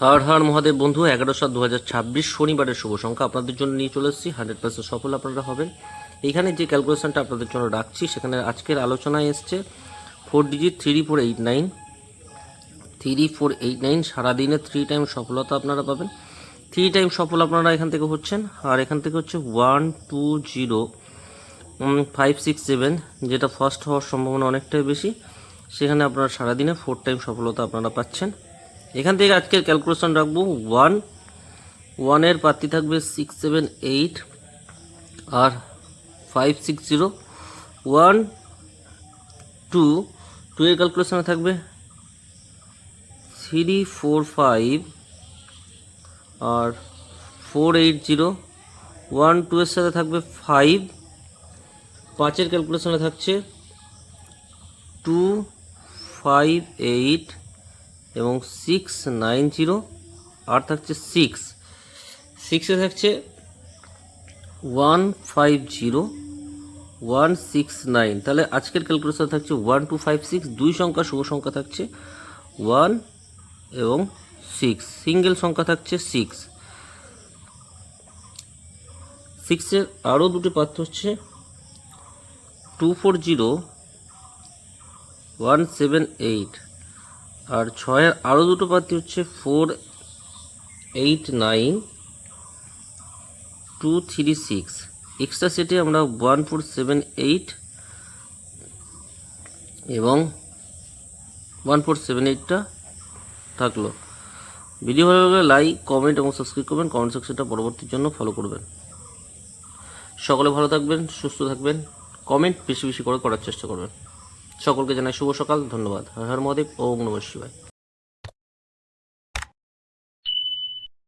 হর হর মহাদেব বন্ধু, 11/7/2026 শনিবারের শুভ সংখ্যা আপনাদের জন্য নিয়ে চলে এসেছি। 100% সফল আপনারা হবেন। এইখানে যে ক্যালকুলেশনটা আপনাদের জন্য রাখছি, সেখানে আজকের আলোচনায় এসছে 4 ডিজিট 3489 3489 সারাদিনে 3 টাইম সফলতা আপনারা পাবেন। 3 টাইম সফল আপনারা এখান থেকে হচ্ছেন। আর এখান থেকে হচ্ছে 1 2 0 5 6 7, যেটা ফার্স্ট হওয়ার সম্ভাবনা অনেকটাই বেশি। সেখানে আপনারা সারাদিনে 4 টাইম সফলতা আপনারা পাচ্ছেন। এখান থেকে আজকের ক্যালকুলেশন রাখবো 1 এর প্রার্থী থাকবে 6 7 8 আর 5 6 0। 1 2 এর ক্যালকুলেশনে থাকবে 3 4 5 আর 4 8 0। 1 2 এর সাথে থাকবে 5। 5 এর ক্যালকুলেশনে থাকছে 2 5 8 এবং 6 9 0। আর থাকছে 6 থাকছে 1 5 0 1 6 9। তাহলে আজকের ক্যালকুলেশন থাকছে 1 2 5 6। দুই সংখ্যা শুভ সংখ্যা থাকছে 1 এবং 6। সিঙ্গেল সংখ্যা থাকছে 6 এর আরও দুটি পাত্র হচ্ছে 2 4 0 1 7 8। আর 6 এর আরও দুটো প্রার্থী হচ্ছে 4 8 9 2 3 6। এক্সট্রা সেটে আমরা 1 4 7 8 এবং 1 4 7 8টা থাকলো। ভিডিও ভালো লাগলে লাইক কমেন্ট এবং সাবস্ক্রাইব করবেন। কমেন্ট সেকশনটা পরবর্তীর জন্য ফলো করবেন। সকলে ভালো থাকবেন, সুস্থ থাকবেন। কমেন্ট বেশি বেশি করে করার চেষ্টা করবেন। সকলকে জানাই শুভ সকাল। ধন্যবাদ। হর হর মহাদেব। ওম নমঃ শিবায়।